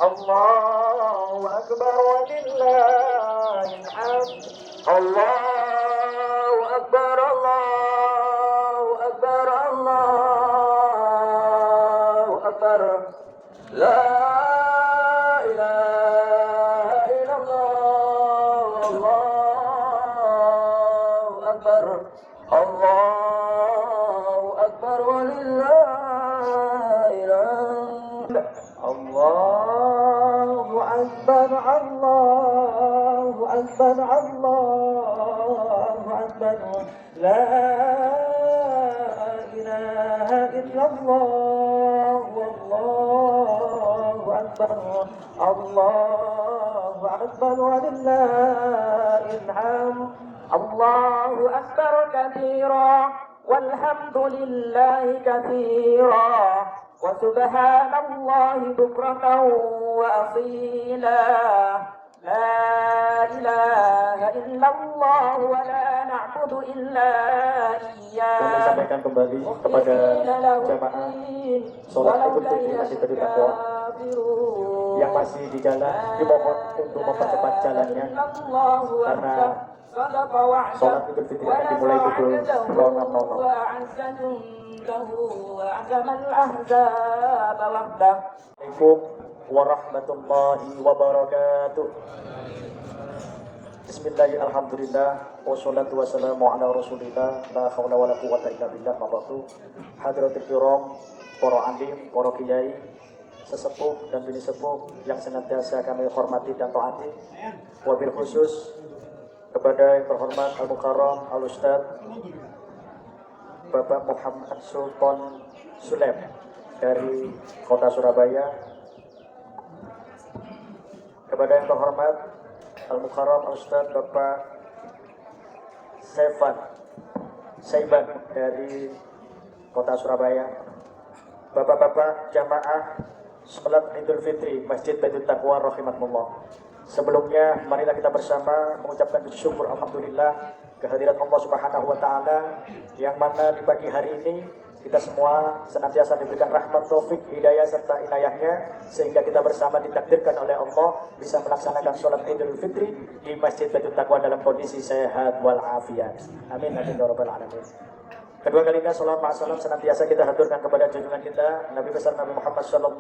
Allahu Akbar walillahil hamd. Allahu Akbar, Allahu Akbar, Allahu Akbar. La ilaha illallah, Allahu Akbar, Allahu Akbar walillahil hamd. Allahu Akbar, Allahu Akbar, Allahu Akbar. La ilaha illallah, Allahu Akbar, Allahu Akbar walillahil hamd. Allahu Akbar kabira walhamdulillahi katsira wa subhanallahi bukratan wa asila. La ilaha illallah wa la na'budu illa iyyah. Kami sampaikan kembali kepada jamaah sholat Idul Fitri Masjid Baitul Taqwa yang masih di jalan, dimohon untuk mempercepat jalannya karena sholat Idul Fitri akan dimulai pukul 06.00. Assalamualaikum warahmatullahi wabarakatuh. Bismillahirrahmanirrahim. Alhamdulillah wassalatu wassalamu ala rasulillah la haula wala quwwata illa billah. Mabatu hadratul kiram, para alim, para kiai, sesepuh dan bini sepuh yang senantiasa kami hormati dan taati. Wabil khusus kepada yang terhormat Al-Mukarram Al-Ustadz Bapak Muhammad Sultan Sulem dari Kota Surabaya. Kepada yang terhormat Al-Mukarram Al-Ustadz Bapak Saiban dari Kota Surabaya. Bapak-bapak jamaah sholat Idul Fitri Masjid Baitul Taqwa rahimakumullah. Sebelumnya marilah kita bersama mengucapkan syukur alhamdulillah kehadirat Allah Subhanahu wa taala yang mana di pagi hari ini kita semua senantiasa diberikan rahmat, taufik, hidayah serta inayahnya sehingga kita bersama ditakdirkan oleh Allah bisa melaksanakan sholat Idul Fitri di Masjid Baitul Taqwa dalam kondisi sehat walafiat. Amin amin ya rabbal alamin. Kedua kalinya salam ma'asalam senantiasa kita haturkan kepada junjungan kita Nabi besar Nabi Muhammad SAW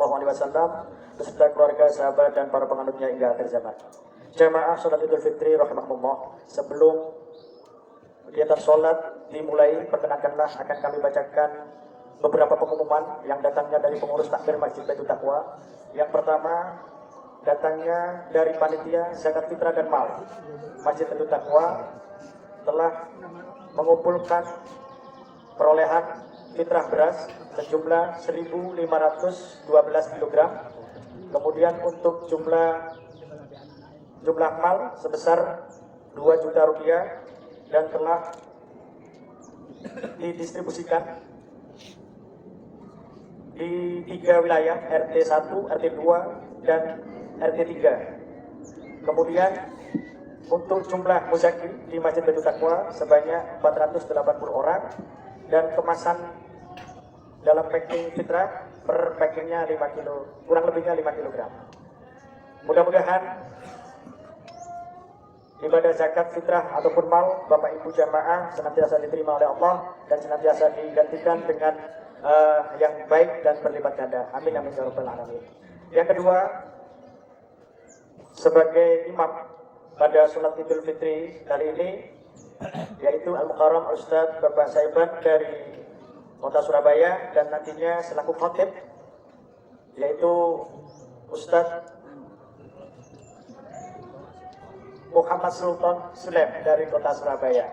beserta keluarga, sahabat dan para penganutnya hingga akhir zaman. Jamaah sholat Idul Fitri rahimahumullah, sebelum kegiatan sholat dimulai, perkenankanlah akan kami bacakan beberapa pengumuman yang datangnya dari pengurus takmir Masjid Baitul Taqwa. Yang pertama datangnya dari panitia zakat fitrah dan mal. Masjid Baitul Taqwa telah mengumpulkan perolehan fitrah beras sejumlah 1.512 kg. Kemudian untuk jumlah mal sebesar 2 juta rupiah dan telah didistribusikan di 3 wilayah, RT 1, RT 2, dan RT 3. Kemudian untuk jumlah muzaki di Masjid Baitul Taqwa sebanyak 480 orang dan kemasan dalam packing fitrah per packingnya 5 kilo, kurang lebihnya 5 kg. Mudah-mudahan ibadah zakat fitrah ataupun mal Bapak Ibu jamaah senantiasa diterima oleh Allah dan senantiasa digantikan dengan yang baik dan berlipat ganda. Amin amin ya rabbal alamin. Yang kedua, sebagai imam pada sholat Idul Fitri kali ini yaitu Al-Mukarram Ustadz Bapak Saiban dari Kota Surabaya dan nantinya selaku khatib yaitu Ustadz Muhammad Sultan Sulem dari Kota Surabaya.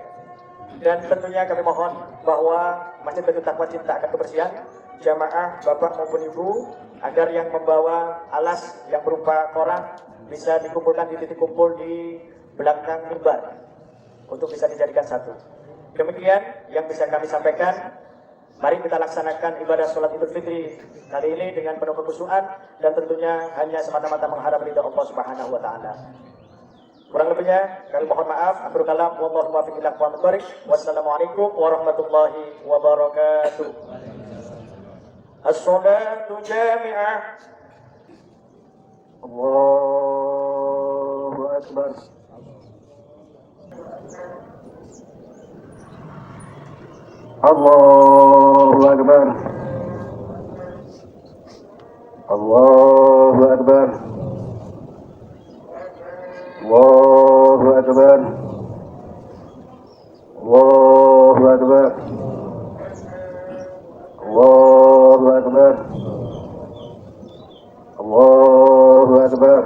Dan tentunya kami mohon bahwa Masjid Baitul Taqwa cinta akan kebersihan jamaah bapak maupun ibu agar yang membawa alas yang berupa koran bisa dikumpulkan di titik kumpul di belakang mimbar untuk bisa dijadikan satu. Demikian yang bisa kami sampaikan. Mari kita laksanakan ibadah sholat Idul Fitri kali ini dengan penuh kekhusyuan dan tentunya hanya semata-mata mengharap ridha Allah Subhanahu wa taala. Kurang lebihnya kami mohon maaf. Akhirul kalam, wallahu muwaffiq ila aqwamit thoriq. Wassalamualaikum warahmatullahi wabarakatuh. As-salatu jami'ah. Allahu akbar. Allahu akbar. Allahu akbar. Allahu akbar. Allahu akbar. Allahu akbar. Allahu akbar.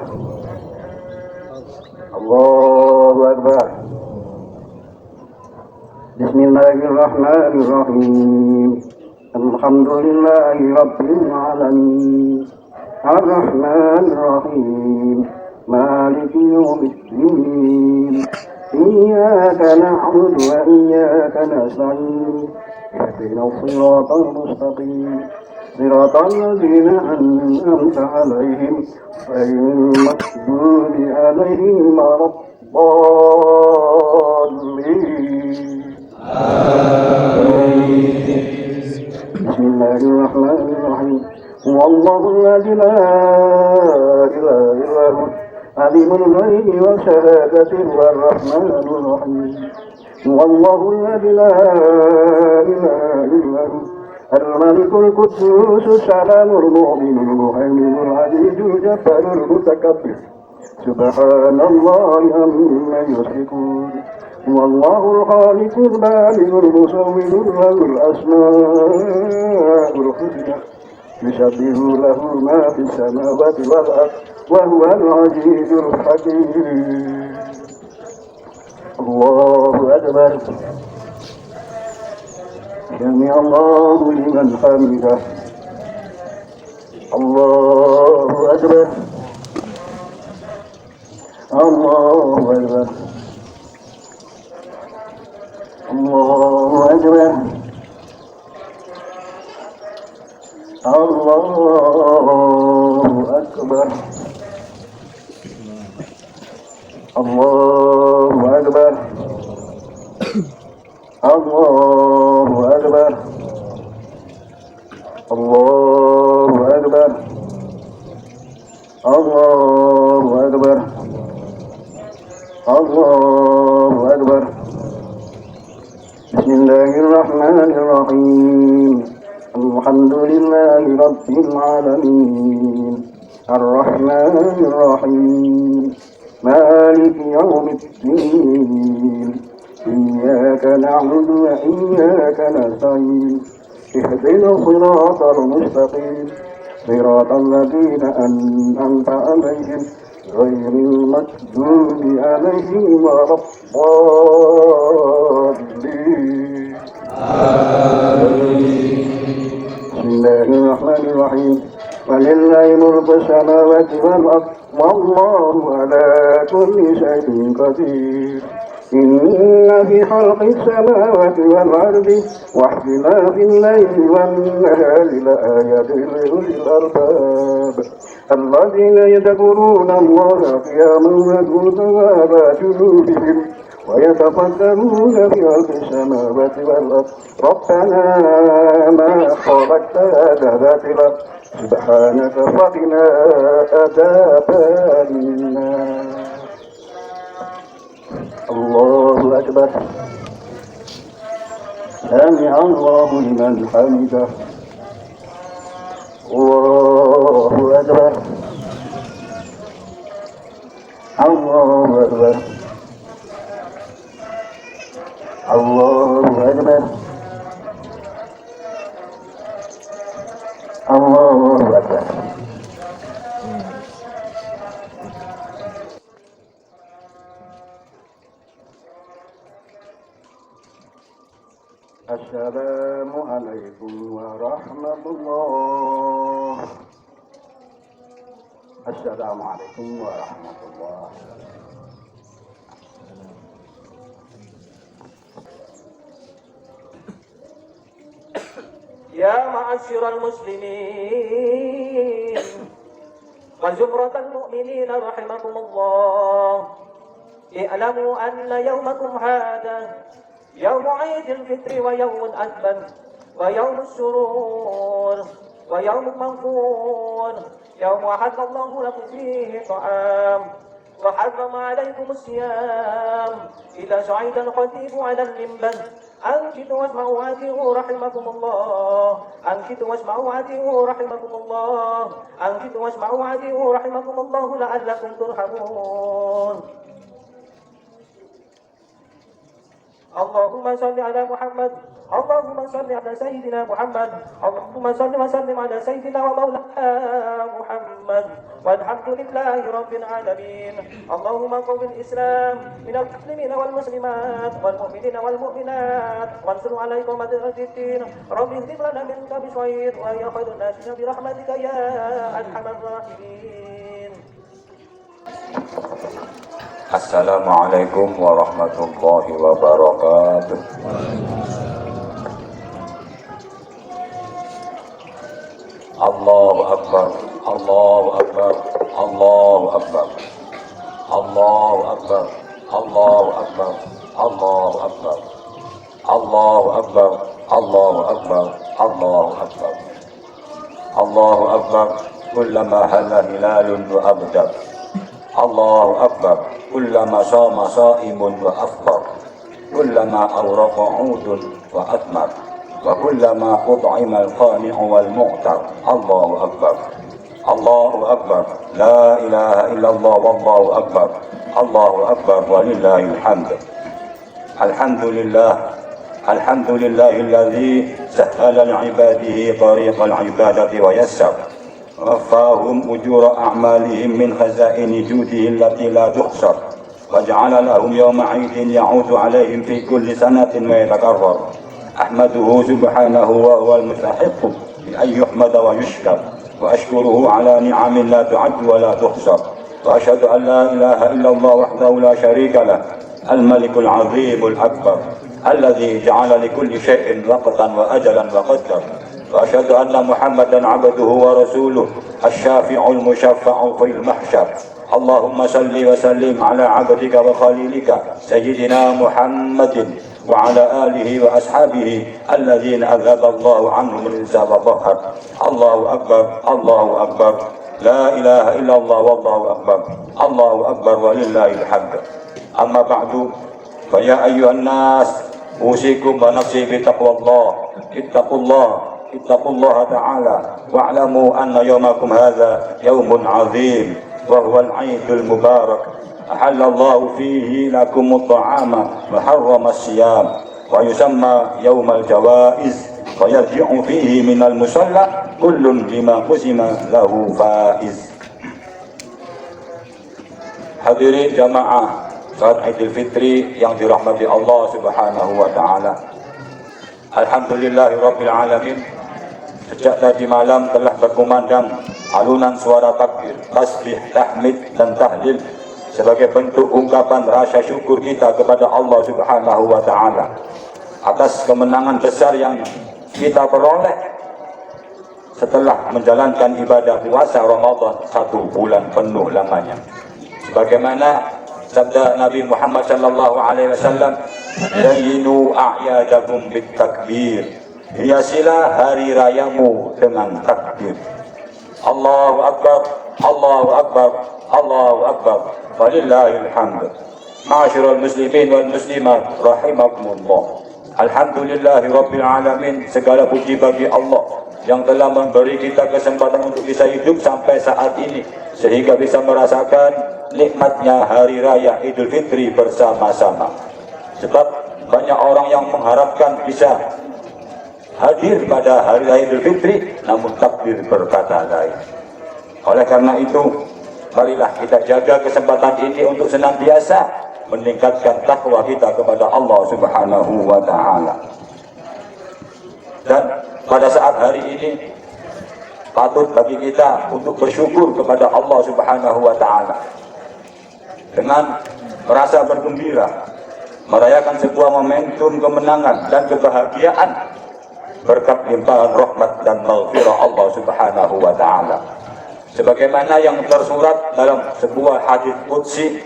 Allahu akbar. Bismillahirrahmanirrahim. Alhamdulillahi rabbil alamin. Ar-Rahmanir Rahim. مالك يوم الدين إياك نعبد وإياك نستعين اهدنا الصراط المستقيم صراط الذين أنعمت عليهم غير المغضوب عليهم ولا الضالين بسم الله الرحمن الرحيم هو الله الذي لا إله إلا هو عالم الغيب والشهادة والرحمن الرحيم هو الله الذي لا إله إلا هو الملك القدوس السلام المؤمن المهيمن العزيز الجبار المتكبر سبحان الله عما يشركون هو الله الخالق البارئ المصور له الأسماء الحسنى يسبح له ما في السماوات والأرض وهو العزيز الحكيم الله أكبر سمع الله لمن حمده الله أكبر الله أكبر الله أكبر الله أكبر الله أكبر الله أكبر الله أكبر الله أكبر الله أكبر بسم الله الرحمن الرحيم الحمد لله رب العالمين الرحمن الرحيم مالك يوم الدين إياك نعبد وإياك نستعين اهدنا الصراط المستقيم صراط الذين أنعمت عليهم غير المغضوب عليهم ولا الضالين بسم الله الرحمن الرحيم ولله ملك السماوات والأرض والله على كل شيء قدير إن في خلق السماوات والأرض واختلاف الليل والنهار لآيات لأولي الألباب الذين يذكرون الله قياما وقعودا وعلى جنوبهم ويتفكرون في خلق السماوات والأرض ربنا ما خلقت هذا باطلا سبحانك فقنا عذاب النار الله أكبر سمع الله لمن حمده الله أكبر الله أكبر الله أكبر الله أكبر السلام عليكم ورحمة الله السلام عليكم ورحمة الله يا معشر المسلمين وزمرة المؤمنين رحمكم الله اعلموا أن يومكم هذا يوم عيد الفطر ويوم الأكبر ويوم السرور ويوم المغفور، يوم أحل الله لكم فيه طعام وحرم عليكم الصيام. إذا صعد الخطيب على المنبر أنشدوا واسمعوا وأطيعوا رحمكم الله، أنشدوا واسمعوا وأطيعوا رحمكم الله، أنشدوا واسمعوا وأطيعوا رحمكم الله لعلكم ترحمون. اللهم صل على محمد، اللهم صل على سيدنا محمد، اللهم صل وسلم على سيدنا ومولانا محمد، والحمد لله رب العالمين. اللهم قو الإسلام من المسلمين والمسلمات والمؤمنين والمؤمنات، وانصر عليكم مدرة الدين. رب اغفر لنا منك بشوير ويا خير الناس برحمتك يا أرحم الراحمين. Assalamualaikum warahmatullahi wabarakatuh. Allahu Akbar, Allahu Akbar, Allahu Akbar, Allahu Akbar, Allahu Akbar, Allahu Akbar, Allahu Akbar, Allahu Akbar, Allahu Akbar, Allahu Akbar. Kullama hala hilalun wa abdar. Allahu Akbar. Kullama sama saimun wa aftar. Kullama awraqa udun wa atmar. Wa kullama ud'ima al-qani'u wal mu'tar. Allahu Akbar. Allahu Akbar. La ilaha illallah wallahu akbar. Allahu Akbar walillahil hamd. Alhamdulillah. Alhamdulillahilladzi sahhala li'ibadihi tariqal ibadati wa yassar. وفاهم أجور أعمالهم من خزائن جوده التي لا تحصر، وجعل لهم يوم عيد يعود عليهم في كل سنة ويتكرر. أحمده سبحانه وهو المستحق بأن يحمد ويشكر، وأشكره على نعم لا تعد ولا تحصر. وأشهد أن لا إله إلا الله وحده لا شريك له، الملك العظيم الأكبر الذي جعل لكل شيء وقتا وأجلا وقدر. وأشهد أن محمدا عبده ورسوله الشافع المشفع في المحشر. اللهم صل وسلم على عبدك وخليلك سيدنا محمد وعلى آله وأصحابه الذين أذهب الله عنهم الرجس وطهر. الله أكبر، الله أكبر، لا إله إلا الله والله أكبر. الله أكبر ولله الحمد. أما بعد، فيا أيها الناس أوصيكم ونفسي بتقوى الله. اتقوا الله، اتقوا الله تعالى، واعلموا أن يومكم هذا يوم عظيم وهو العيد المبارك. أحل الله فيه لكم الطعام وحرم الصيام، ويسمى يوم الجوائز، ويرجع فيه من المصلى كل لما قسم له فائز. Hadirin jamaah salat Idul Fitri yang dirahmati Allah Subhanahu wa taala. Alhamdulillahirabbil alamin. Sejak tadi malam telah berkumandang alunan suara takbir, tasbih, tahmid dan tahlil sebagai bentuk ungkapan rasa syukur kita kepada Allah Subhanahu wa taala atas kemenangan besar yang kita peroleh setelah menjalankan ibadah puasa Ramadan 1 bulan penuh lamanya. Sebagaimana sabda Nabi Muhammad sallallahu alaihi wasallam, "Zayyinu a'yadakum bit takbir." Hiasilah hari rayamu dengan takbir. Allahu Akbar, Allahu Akbar, Allahu Akbar, walillahil hamd. Ma'asyiral muslimin wal muslimat rahimakumullah. Alhamdulillahi rabbil alamin. Segala puji bagi Allah yang telah memberi kita kesempatan untuk bisa hidup sampai saat ini, sehingga bisa merasakan nikmatnya hari raya Idul Fitri bersama-sama. Sebab banyak orang yang mengharapkan bisa hadir pada hari raya Idul Fitri, namun takdir berkata lain. Oleh karena itu, marilah kita jaga kesempatan ini untuk senantiasa meningkatkan takwa kita kepada Allah Subhanahu wa taala. Dan pada saat hari ini patut bagi kita untuk bersyukur kepada Allah Subhanahu wa taala dengan merasa bergembira, merayakan sebuah momentum kemenangan dan kebahagiaan berkat limpahan rahmat dan maghfirah Allah Subhanahu wa taala. Sebagaimana yang tersurat dalam sebuah hadis qudsi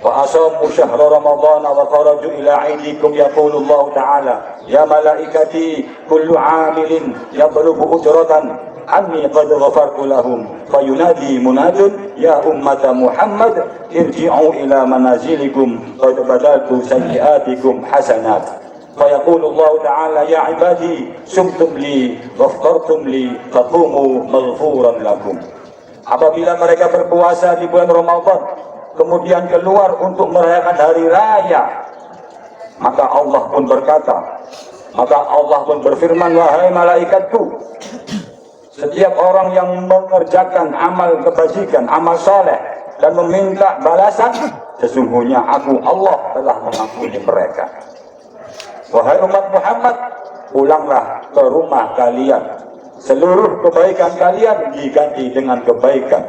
وأصاموا شهر رمضان وخرجوا إلى عيدكم يقول الله تعالى يا ملائكتي كل عامل يطلب أجرة عني قد غفرت لهم فينادي مناد يا أمة محمد ارجعوا إلى منازلكم قد بدلت سيئاتكم حسنات فيقول الله تعالى يا عبادي سمتم لي غفرتم لي فقوموا مغفورا لكم. Apabila mereka berpuasa di bulan Ramadan kemudian keluar untuk merayakan hari raya, maka Allah pun berkata, maka Allah pun berfirman, wahai malaikatku, setiap orang yang mengerjakan amal kebajikan, amal soleh dan meminta balasan, sesungguhnya aku Allah telah mengampuni mereka. Wahai umat Muhammad, pulanglah ke rumah kalian, seluruh kebaikan kalian diganti dengan kebaikan.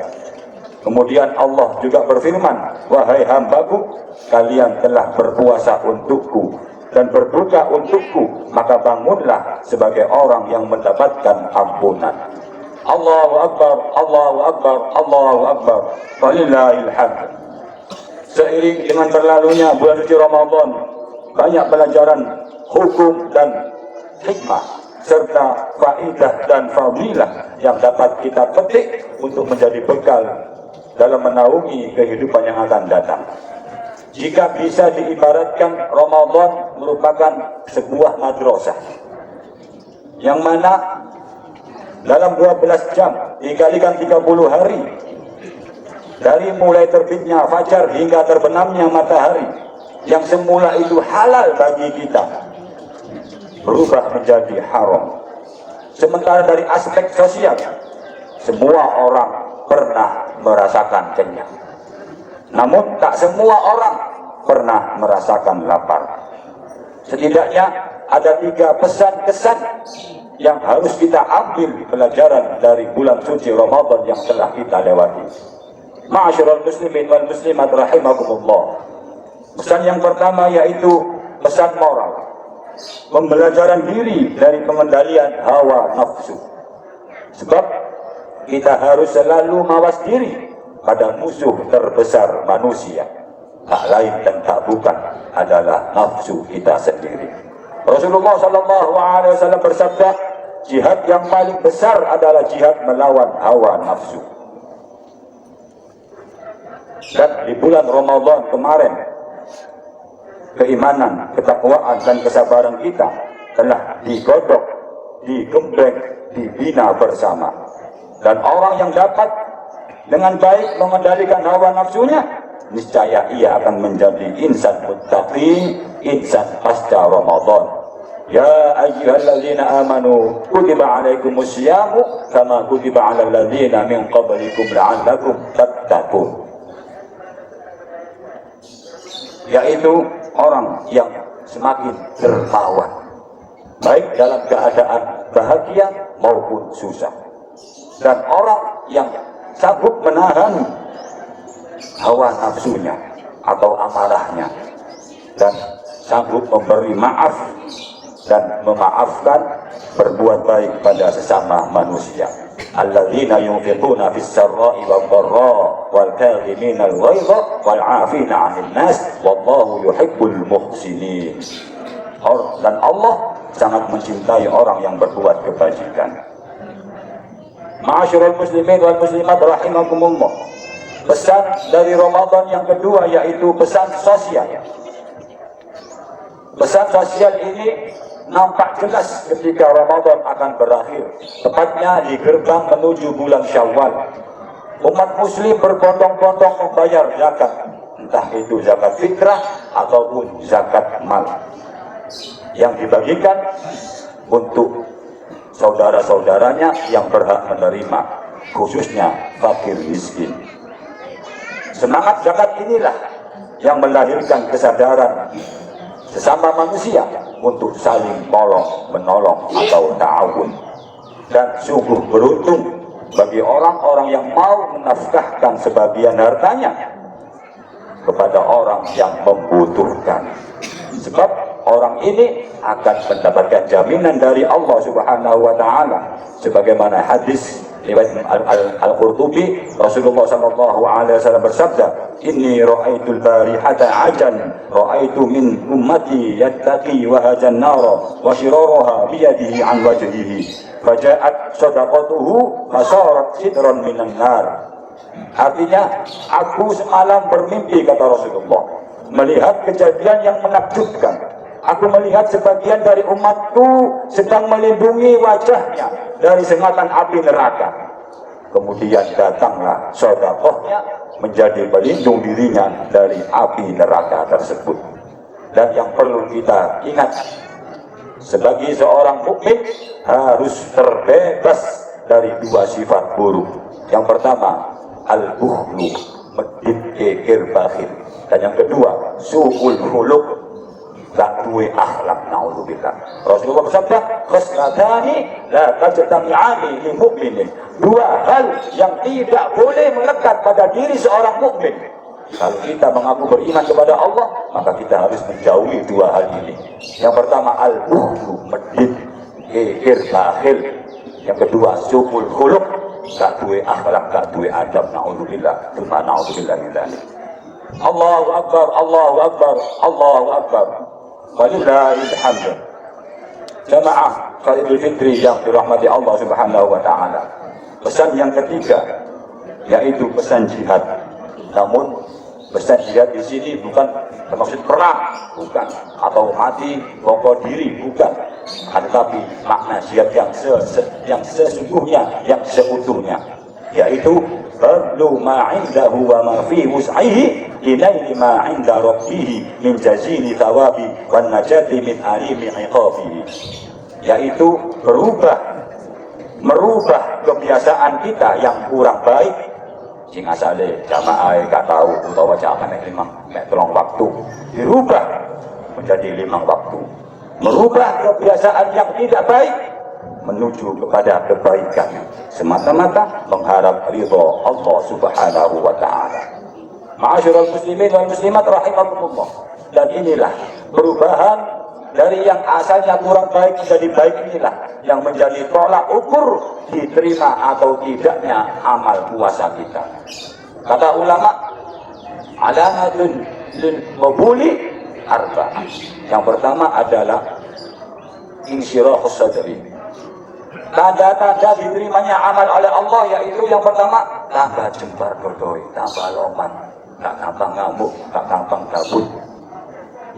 Kemudian Allah juga berfirman, wahai hambaku, kalian telah berpuasa untukku dan berbuka untukku, maka bangunlah sebagai orang yang mendapatkan ampunan. Allahu Akbar, Allahu Akbar, Allahu Akbar, walillahil hamd. Seiring dengan berlalunya bulan suci Ramadan, banyak pelajaran hukum dan hikmah serta faidah dan fadilah yang dapat kita petik untuk menjadi bekal dalam menaungi kehidupan yang akan datang. Jika bisa diibaratkan, Ramadan merupakan sebuah madrasah yang mana dalam 12 jam dikalikan 30 hari, dari mulai terbitnya fajar hingga terbenamnya matahari, yang semula itu halal bagi kita berubah menjadi haram. Sementara dari aspek sosial, semua orang pernah merasakan kenyang, namun tak semua orang pernah merasakan lapar. Setidaknya ada 3 pesan kesan yang harus kita ambil pelajaran dari bulan suci Ramadan yang telah kita lewati. Ma'asyiral muslimin wal muslimat rahimakumullah. Pesan yang pertama yaitu pesan moral, pembelajaran diri dari pengendalian hawa nafsu. Sebab kita harus selalu mawas diri pada musuh terbesar manusia, tak lain dan tak bukan adalah nafsu kita sendiri. Rasulullah SAW bersabda, jihad yang paling besar adalah jihad melawan hawa nafsu. Dan di bulan Ramadan kemarin, keimanan, ketakwaan dan kesabaran kita telah digodok, digembeng, dibina bersama. Dan orang yang dapat dengan baik mengendalikan hawa nafsunya, niscaya ia akan menjadi insan muttaqin, insan pasca Ramadan. Ya ayyuhalladzina amanu kutiba alaikumus syiyamu kama kutiba alal ladzina min qablikum la'allakum tattaqun. Yaitu orang yang semakin dermawan, baik dalam keadaan bahagia maupun susah, dan orang yang sanggup menahan hawa nafsunya atau amarahnya, dan sanggup memberi maaf dan memaafkan, berbuat baik pada sesama manusia. Alladzina yunfiquna fis sarra'i wad dharra wal kadhimina al ghaidha wal 'afina 'anil nas wallahu yuhibbul muhsinin. Dan Allah sangat mencintai orang yang berbuat kebajikan. Ma'asyiral muslimin wal muslimat rahimakumullah. Pesan dari Ramadan yang kedua yaitu pesan sosial. Pesan sosial ini nampak jelas ketika Ramadan akan berakhir, tepatnya di gerbang menuju bulan Syawal. Umat muslim berbondong-bondong membayar zakat, entah itu zakat fitrah ataupun zakat mal, yang dibagikan untuk saudara-saudaranya yang berhak menerima, khususnya fakir miskin. Semangat zakat inilah yang melahirkan kesadaran sesama manusia untuk saling menolong atau ta'awun. Dan sungguh beruntung bagi orang-orang yang mau menafkahkan sebagian hartanya kepada orang yang membutuhkan. Sebab orang ini akan mendapatkan jaminan dari Allah Subhanahu wa taala, sebagaimana hadis Riwayat Al-Qurtubi, Rasulullah sallallahu alaihi wasallam bersabda, "Inni ra'aitul barihata ajan, ra'aitu min ummati yattaqi wa hajan nara wa shiraraha bi yadihi an wajhihi, faja'at sadaqatuhu fasarat sidran minan nar." Artinya, aku semalam bermimpi, kata Rasulullah, melihat kejadian yang menakjubkan. Aku melihat sebagian dari umatku sedang melindungi wajahnya dari sengatan api neraka. Kemudian datanglah sedekahnya menjadi pelindung dirinya dari api neraka tersebut. Dan yang perlu kita ingat, sebagai seorang mukmin harus terbebas dari dua sifat buruk. Yang pertama, al-bukhlu, medit kekir bakhil. Dan yang kedua, su'ul khuluq, gak duwe akhlak, naudzubillah. Rasulullah bersabda, khoslatani la tajtami'ani li mu'minin. Dua hal yang tidak boleh melekat pada diri seorang mukmin. Kalau kita mengaku beriman kepada Allah, maka kita harus menjauhi dua hal ini. Yang pertama, al-bukhlu, medit kekir bakhil. Yang kedua, su'ul khuluq, gak duwe akhlak, gak duwe adab, naudzubillah. Tsumma naudzubillah min dzalik. Allahu akbar, Allahu akbar, Allahu akbar. Walillahil hamd. Jamaah Idul Fitri yang dirahmati Allah Subhanahu wa taala. Pesan yang ketiga yaitu pesan jihad. Namun pesan jihad di sini bukan bermaksud perang, bukan, atau mati bongkar diri, bukan. Tetapi makna jihad yang sesungguhnya, yang seutuhnya, yaitu fadlu ma 'indahu wa ma fi wus'ihi ilaili ma 'inda rabbih min jazili thawabi wan najati min alimi 'iqabihi, yaitu merubah kebiasaan kita yang kurang baik sing asale jamaah gak tahu utawa jamaah mek tolong waktu dirubah menjadi 5 waktu, merubah kebiasaan yang tidak baik menuju kepada kebaikan semata-mata mengharap ridha Allah Subhanahu wa taala. Ma'asyiral muslimin wal muslimat rahimakumullah. Dan inilah perubahan dari yang asalnya kurang baik menjadi baik, inilah yang menjadi tolak ukur diterima atau tidaknya amal puasa kita. Kata ulama, alamatun lil qabuli arba'ah. Yang pertama adalah insyirahus sadri. Tanda-tanda diterimanya amal oleh Allah yaitu yang pertama, tambah jembar dodoi, tambah loman, tak gampang ngamuk, tak gampang gabut.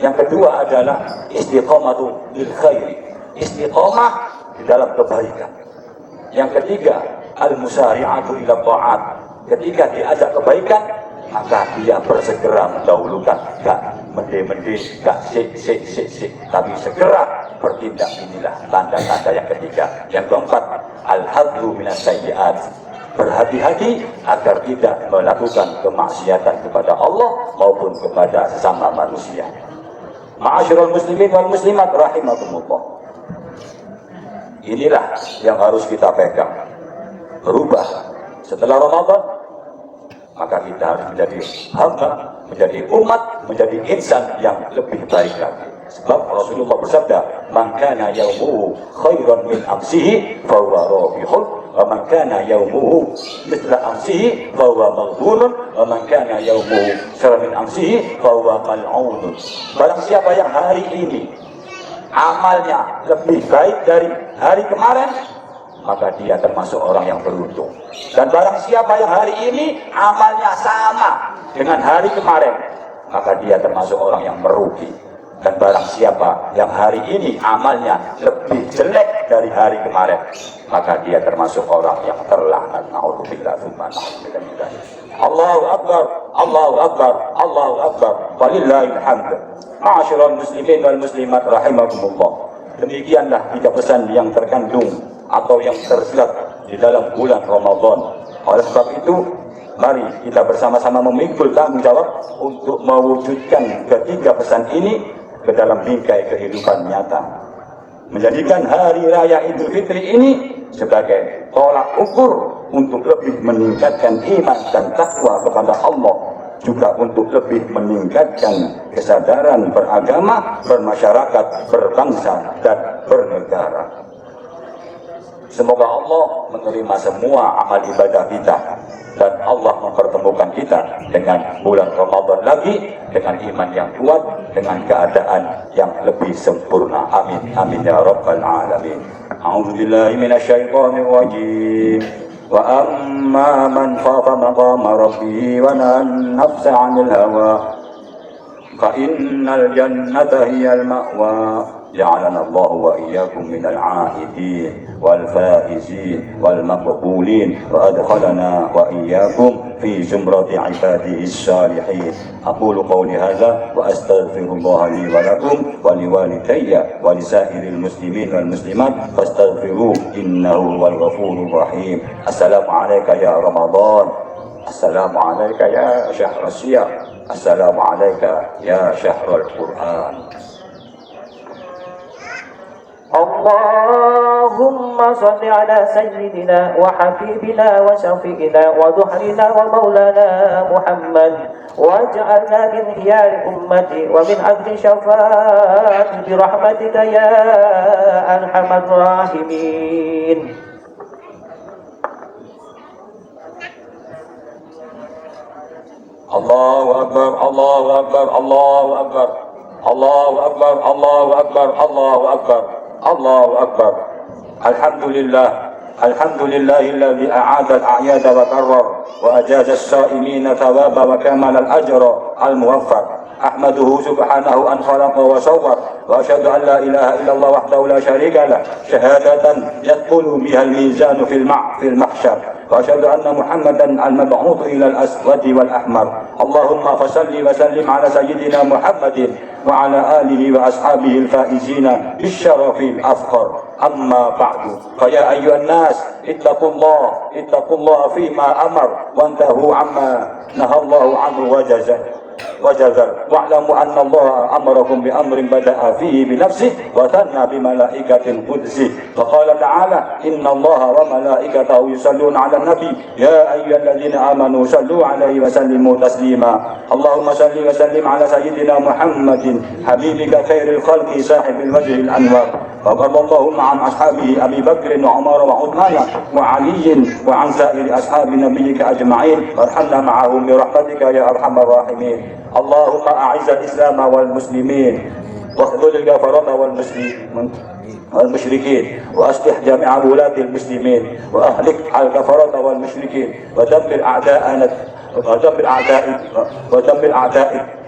Yang kedua adalah istiqomatu lil khairi, istiqomah di dalam kebaikan. Yang ketiga, al-musari'atu ila ta'at. Ketika diajak kebaikan, maka dia bersegera mendahulukan, gak mende-mende, gak sik, tapi segera bertindak. Inilah tanda-tanda yang ketiga. Yang keempat, al-hadru minas sayyi'at, berhati-hati agar tidak melakukan kemaksiatan kepada Allah maupun kepada sesama manusia. Ma'asyiral muslimin wal muslimat rahimakumullah. Inilah yang harus kita pegang. Berubah setelah Ramadan, maka kita harus menjadi hamba, menjadi umat, menjadi insan yang lebih baik lagi. Sebab Rasulullah bersabda, "Man kana yaumuhu khairan min amsihi fa huwa rabihun, wa man kana yaumuhu mithla amsihi fa huwa maghbunun, wa man kana yaumuhu syarran min amsihi fa huwa mal'unun." Barang siapa yang hari ini amalnya lebih baik dari hari kemarin, maka dia termasuk orang yang beruntung. Dan barang siapa yang hari ini amalnya sama dengan hari kemarin, maka dia termasuk orang yang merugi. Dan barang siapa yang hari ini amalnya lebih jelek dari hari kemarin, maka dia termasuk orang yang terlaknat. Na'udzubillah tsumma na'udzubillah. Allahu akbar, Allahu akbar, Allahu akbar. Walillahil hamd. Ma'asyiral muslimin wal muslimat rahimakumullah. Demikianlah 3 pesan yang terkandung atau yang tersirat di dalam bulan Ramadan. Oleh sebab itu, mari kita bersama-sama memikul tanggung jawab untuk mewujudkan ketiga pesan ini ke dalam bingkai kehidupan nyata. Menjadikan hari raya Idul Fitri ini sebagai tolak ukur untuk lebih meningkatkan iman dan takwa kepada Allah, juga untuk lebih meningkatkan kesadaran beragama, bermasyarakat, berbangsa, dan bernegara. Semoga Allah menerima semua amal ibadah kita dan Allah mempertemukan kita dengan bulan Ramadan lagi dengan iman yang kuat, dengan keadaan yang lebih sempurna. Amin amin ya rabbal alamin. A'udzubillahi minasyaitonir rajim. Wa amma man khafa maqama rabbih wa nahana nafsa 'anil hawa fa innal jannata hiyal ma'wa. جعلنا الله وإياكم من العائدين والفائزين والمقبولين وأدخلنا وإياكم في زمرة عباده الصالحين. أقول قولي هذا وأستغفر الله لي ولكم ولوالدي ولسائر المسلمين والمسلمات فاستغفروه إنه هو الغفور الرحيم. السلام عليك يا رمضان، السلام عليك يا شهر الصيام، السلام عليك يا شهر القرآن. اللهم صل على سيدنا وحبيبنا وشفيعنا وذحرنا ومولانا محمد واجعلنا من خيار أمتي ومن أجل شفاعتي برحمتك يا أرحم الراحمين. الله أكبر الله أكبر الله أكبر الله أكبر الله أكبر الله أكبر الله أكبر. الحمد لله الحمد لله الذي أعاد الأعياد وكرر وأجاز الصائمين ثواب وكمل الأجر الموفر. أحمده سبحانه أن خلق وصور وأشهد أن لا إله إلا الله وحده لا شريك له شهادة يثقل بها الميزان في المحشر. وأشهد أن محمدا المبعوث إلى الأسود والأحمر. اللهم فصل وسلم على سيدنا محمد وعلى آله وأصحابه الفائزين بالشرف الأفخر. أما بعد فيا أيها الناس اتقوا الله فيما أمر وانتهوا عما نهى الله عنه وجزر واعلموا أن الله أمركم بأمر بدأ فيه بنفسه وثنى بملائكة قدسه فقال تعالى إن الله وملائكته يصلون على النبي يا أيها الذين آمنوا صلوا عليه وسلموا تسليما. اللهم صل وسلم على سيدنا محمد حبيبك خير الخلق صاحب الوجه الأنور. وقال اللهم عن أصحابه أبي بكر وعمر وعثمان وعلي وعن سائر أصحاب نبيك أجمعين وارحمنا معهم برحمتك يا أرحم الراحمين. اللهم أعز الإسلام والمسلمين واخذل الكفرة والمشركين وأصلح جميع ولاة المسلمين وأهلك الكفرة والمشركين ودمر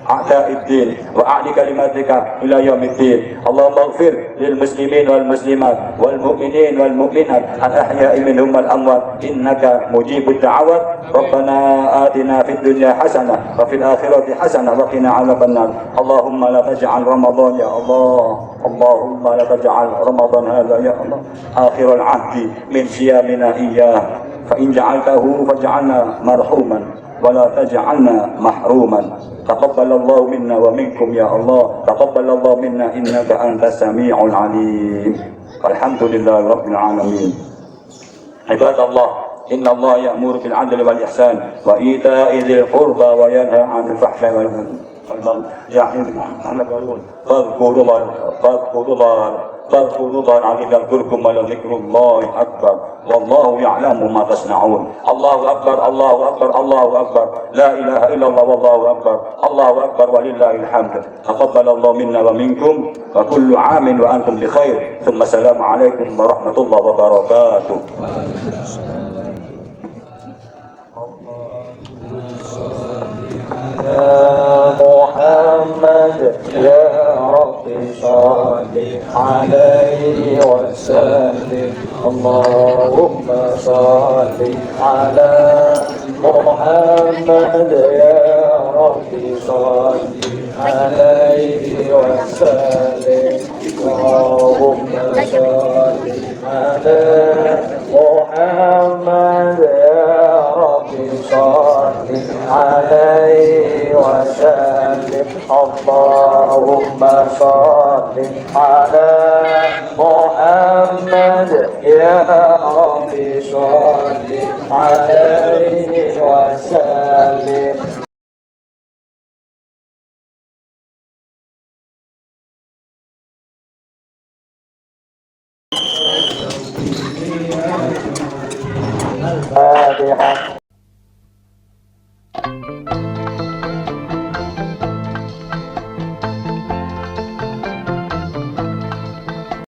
أعداء الدين وأعلي كلماتك إلى يوم الدين. اللهم اغفر للمسلمين والمسلمات والمؤمنين والمؤمنات الأحياء منهم والأموات إنك مجيب الدعوات. ربنا آتنا في الدنيا حسنة وفي الآخرة حسنة وقنا عذاب النار. اللهم لا تجعل رمضان يا الله، اللهم لا تجعل رمضان هذا يا الله آخر العهد من صيامنا إياه، فإن جعلته فاجعلنا مرحوما ولا تجعلنا محروما. تقبل الله منا ومنكم يا الله، تقبل الله منا إنك أنت السميع العليم. الحمد لله رب العالمين. عباد الله إن الله يأمر بالعدل والإحسان وإيتاء ذي القربى وينهى عن الفحشاء والمنكر فاذكروا الله العظيم يذكركم ولذكر الله أكبر والله يعلم ما تصنعون. الله أكبر الله أكبر الله أكبر لا إله إلا الله والله أكبر الله أكبر ولله الحمد. تقبل الله منا ومنكم وكل عام وأنتم بخير. ثم السلام عليكم ورحمة الله وبركاته. محمد يا رب صل عليه وسلم. اللهم صل على محمد يا رب صل عليه وسلم. اللهم صل على محمد يا رب صل عليه وسلم. اللهم صل على محمد يا رب صل عليه وسلم. Al-Fatihah.